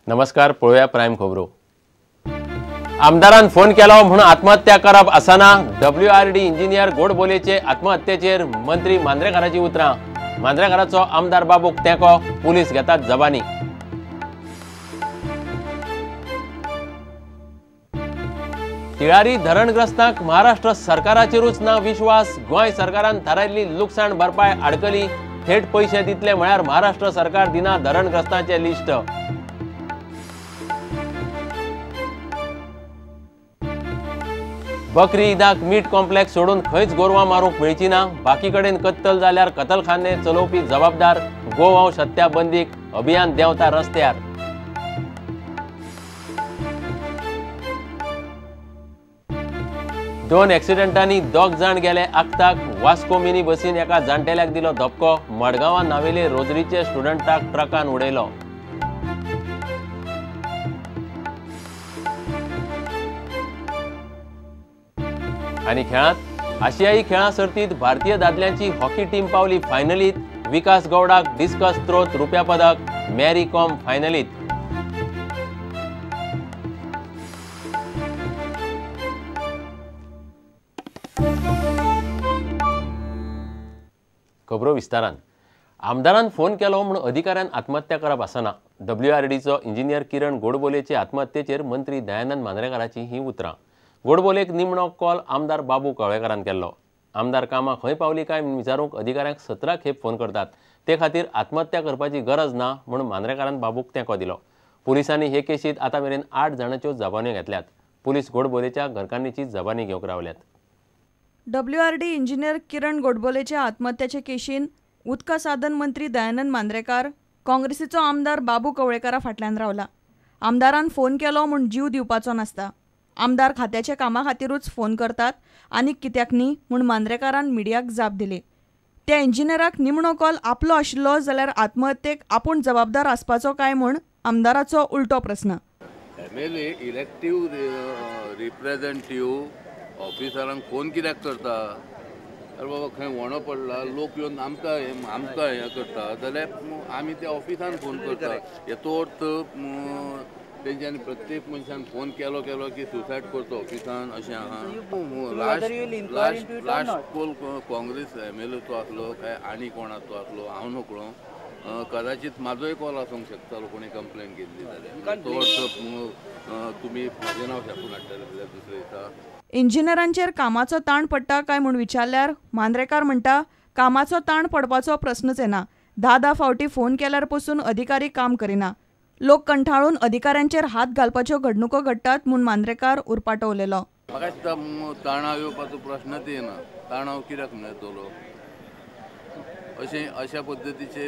नमस्कार, पळोवया प्रायम खबरो। आमदारान फोन केलो म्हणून आत्महत्या करप आसना। WRD इंजिनियर गोडबोलेचे आत्महत्येचेर मंत्री मांद्रेकाराची उतरां। मांद्रेकाराचो आमदार बाबूक तेंको, पुलीस घेतात जबानी। तिळारी धरणग्रस्तांक महाराष्ट्र सरकाराचेरूच ना विश्वास। गोंय सरकारान थारायल्ली लुकसाण भरपाय आडकली। थेट पैसे दितले म्हळ्यार महाराष्ट्र सरकार दिना धरणग्रस्तांचे लिस्ट। बकरी ईदाक मीठ कॉम्प्लेक्स सोडून खंयच गोरवां मारूंक मेळची ना। बाकी कडेन कत्तल जाल्यार कतलखाने चलोवपी जबाबदार। गोवंश हत्या बंदीक अभियान देंवता रस्त्यार। दोन एक्सिडेंटांनी 2 जाण गेले आगताक। वास्को मिनी बसीन एका जाणटेल्याक दिलो धपको। मडगांवां नावेले रोजरीचे स्टुडंटाक ट्रकान उडयलो। आनी खेळांत आशियाई खेळां सर्तीत भारतीय दादल्यांची हॉकी टीम पावली फायनलीत। विकास गौडाक डिस्कस थ्रोत रुप्या पदक। मॅरी कॉम फायनलीत। खबरो विस्तारान। आमदारान फोन केलो म्हणून अधिकाऱ्यान आत्महत्या करप आसना। WRDचो इंजिनियर किरण गोडबोलेचे आत्महत्येचेर मंत्री दयानंद मांद्रेकाराची ही उतरां। गोडबोलेक निमणो कॉल आमदार बाबू कवळेकारान केल्लो। आमदार कामां खंय पावली काय म्हूण विचारूंक अधिकाऱ्यांक 17 खेप फोन करतात। ते खातीर आत्महत्या करपाची गरज ना म्हणून मांद्रेकारान बाबूक तेंको दिलो। पुलिसांनी हे केशीत आतां मेरेन 8 जाणांच्यो जबान्यो घेतल्यात। पुलीस गोडबोलेच्या घरकान्नीची जबानी घेवंक रावल्यात। WRD इंजिनियर किरण गोडबोलेच्या आत्महत्येचे केशीन उदका साधन मंत्री दयानंद मांद्रेकार, काँग्रेसीचो आमदार बाबू कवळेकारा फाटल्यान रावला। आमदारान फोन केलो म्हूण जीव दिवपाचो नासता। आमदार खात्याच्या कामा खातीरूच फोन करतात आनी कित्याक न्ही म्हूण मांद्रेकारान मिडियाक जाप दिली। त्या इंजिनियराक निमणो कॉल आपलो आशिल्लो जाल्यार आत्महत्येक आपूण जबाबदार आसपाचो काय म्हूण आमदाराचो उलटो प्रस्न। MLA इलेक्टिव्ह रिप्रेझेंटेटिव्ह ऑफिसरांक फोन कित्याक करता? अरे बाबा खंय वणो पडला, लोक येवन आमकां हें करता जाल्यार आमी त्या ऑफिसान फोन करता। येतो तेंच्यांनी प्रत्येक मनशान फोन केलो की सुसायड करता ऑफिसान अशें आहा। लास्ट पोल काँग्रेस MLAचो आसलो काय आनी कोणाचो आसलो हांव नकळो। कदाचित म्हाजोय कॉल आसूंक शकतालो कोणी कंप्लेन केल्ली जाल्यार तुमी म्हाजें नांव छापून हाडटले जाल्यार दुसरे दिसा। इंजिनियरांचेर कामाचो ताण पडटा काय म्हूण विचारल्यार मांद्रेकार म्हणटा कामाचो ताण पडपाचो प्रस्नच येना। 10 फावटी फोन केल्यार पसून अधिकारी काम करिना। लोक कंठाळून अधिकाऱ्यांचेर हात घालपाच्यो घडणुको घडटात म्हूण मांद्रेकार उरपाटो उलयलो। म्हाका दिसता तणाव येवपाचो प्रश्नच येना। तणाव कित्याक येतलो अशा पद्दतीचे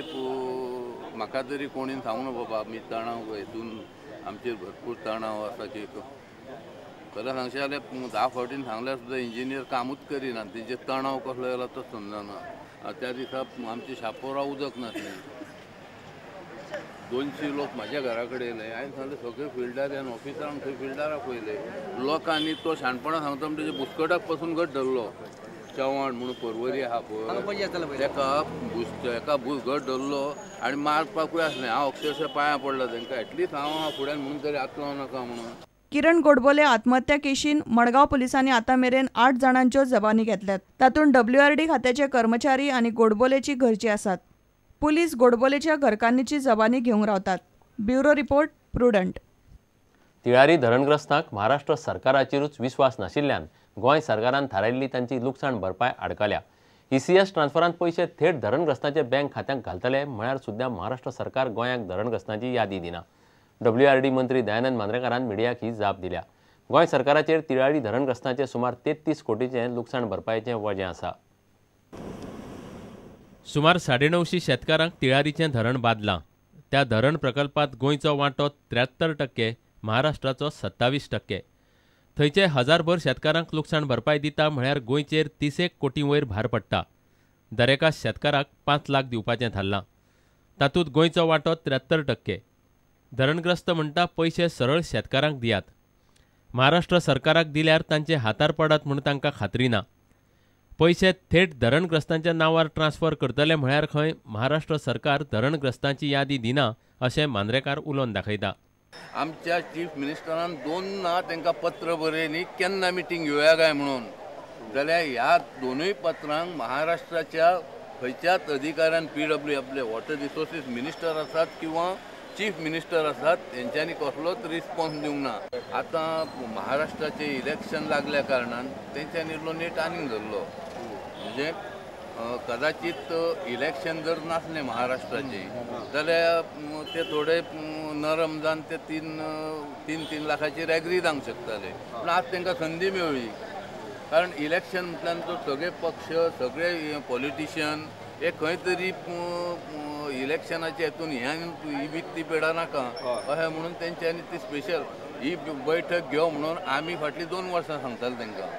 म्हाका तरी कोणीन सांगूं बाबा आमी तणाव हेतून आमचेर भरपूर तणाव आसा की खरें सांगचें जाल्यार 10 फावटीन सांगल्यार सुद्दां इंजिनियर कामूच करिना। तेंचे तणाव कसलो येयला तो समजना। त्या दिसा आमचे शापोरा उदक नासलें। 200 लोक म्हाज्या घरा कडेन येयले। हांवें सांगलें सगळे फिल्डार आनी ऑफिसरांक थंय फिल्डाराक पयले। लोकांनी तो शाणपणां सांगता म्हणजे तेजे बुसकटाक पासून घट धरलो। चव्हाण म्हणून पर्वरी आहा पळय तेका भूस घट धरलो आनी मारपाकूय आसलें। हांव अक्षरशः पांयां पडला तेंकां। एटलीस्ट हांव फुड्यान म्हणून तरी हात लावं नाका म्हणून। किरण गोडबोले आत्महत्या केशीन मडगांव पुलिसांनी आतां मेरेन 8 जाणांच्यो जबानी घेतल्यात। तातूंत WRD खात्याचे कर्मचारी आनी गोडबोलेची घरची आसात। पुलीस गोडबोलेच्या घरकान्नीची जबानी घेवंक रावतात। Bureau report, Prudent. तिळारी धरणग्रस्तांक महाराष्ट्र सरकाराचेरूच विश्वास नाशिल्ल्यान गोंय सरकारान थारायल्ली तांची लुकसाण भरपाय आडकल्या। ECS ट्रान्स्फरांत पयशे थेट धरणग्रस्तांच्या बँक खात्यांक घालतले म्हळ्यार सुद्दां महाराष्ट्र सरकार गोंयाक धरणग्रस्तांची यादी दिना। WRD मंत्री दयानंद मांद्रेकारान मिडियाक ही जाप दिल्या। गोंय सरकाराचेर तिळारी धरणग्रस्तांचे सुमार 33 कोटीचे लुकसाण भरपायेचें वजें आसा। सुमार 950 शेतकारांक तिळारीचें धरण बांदलां। त्या धरण प्रकल्पांत गोंयचो वांटो 73%, महाराष्ट्राचो 27%। थंयचे 1000भर शेतकारांक लुकसाण भरपाय दिता म्हळ्यार गोंयचेर 30 कोटी वयर भार पडटा। दरेका शेतकाराक 5 लाख दिवपाचें थारलां। तातूंत गोंयचो वांटो 73%। धरणग्रस्त म्हणटा पयशे सरळ शेतकारांक दियात। महाराष्ट्र सरकाराक दिल्यार तांचे हातार पडत म्हूण तांकां खात्री ना। पैसे थेट धरणग्रस्तांच्या नावार ट्रान्स्फर करतले म्हळ्यार खंय महाराष्ट्र सरकार धरणग्रस्तांची यादी दिना अशें मांद्रेकार उलोवन दाखयता। आमच्या चीफ मिनिस्टरान 2 तांकां पत्र बरयली केन्ना मिटींग घेवया काय म्हणून, जाल्यार ह्या दोनूय पत्रांक महाराष्ट्राच्या खंयच्याच अधिकाऱ्यान PW आपले वॉटर रिसोर्सीस मिनिस्टर आसात किंवा चीफ मिनिस्टर आसात तेंच्यांनी कसलोच रिस्पॉन्स दिवंक ना. आतां महाराष्ट्राचे इलेक्शन लागल्या कारणान तेंच्या निर्णय नेट आनीक धरलो. म्हणजे कदाचित इलेक्शन जर नासलें महाराष्ट्राचे जाल्यार ते थोडे नरम जावन ते 3 लाखाची रॅगरी जावंक शकताले. पूण आज तांकां संदी मेळ्ळी, कारण इलेक्शन म्हटल्यार सगळे पक्ष सगळे पॉलिटिशियन हे खंय तरी इलेक्शनाच्या हेतून ही वित्ती पेडा नाका अशें म्हणून तेंच्यांनी ती स्पेशल ही बैठक घेव म्हणून आमी फाटलीं 2 वर्सां सांगताले तांकां.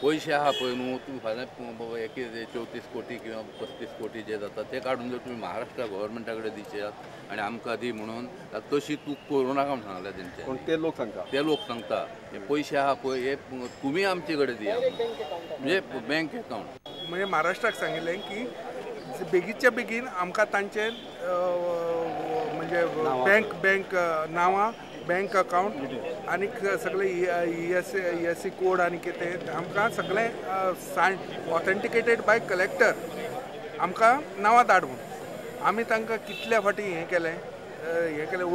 पयशे आहा पळय न्हू, तूं फाल्यां 34 कोटी किंवा 35 कोटी जे जाता ते काडून जर तुमी महाराष्ट्रा गव्हर्मेंटा कडेन दिशात आनी आमकां दी म्हणून तशी तूं करूं नाका म्हणून सांगल्या तेंचे. ते लोक सांगता हे पयशे आहा पळय हे तुमी आमचे कडेन दिया म्हणजे बँक अकाउंट. म्हणजे महाराष्ट्राक सांगिल्लें की बेगीच्या बेगीन आमकां तांचे म्हणजे बँक नांवां, बँक अकाउंट आनी सगळे ESC कोड आनी कितें आमकां सगळें ऑथेंटिकेटेड बाय कलेक्टर आमकां नांवां धाड म्हणून. आमी तांकां कितल्या फाटी हें केलें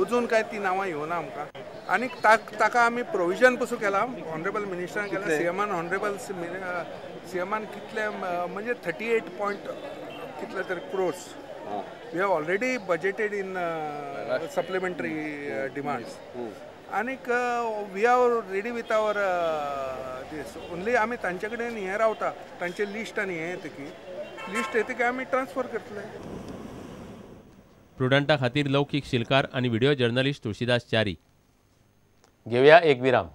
अजून कांय ती नांवां येवना आमकां. आनी ताका आमी प्रोविजन पसून केलां, ऑनरेबल मिनिस्टरान केलां, CMान ऑनरेबल CMान कितले म्हणजे 38 पॉयंट कितले तरी crores we have already budgeted in supplementary demands. आनीक we are ready with our these only आमी तांचे कडेन हें रावता, तांचे लिस्ट आनी हें येतकीर आमी ट्रान्सफर करतले. प्रुडंटा खातीर लौकीक शिलकार आनी व्हिडिओ जर्नलिस्ट तुळशीदास च्यारी. घेवया एक विराम.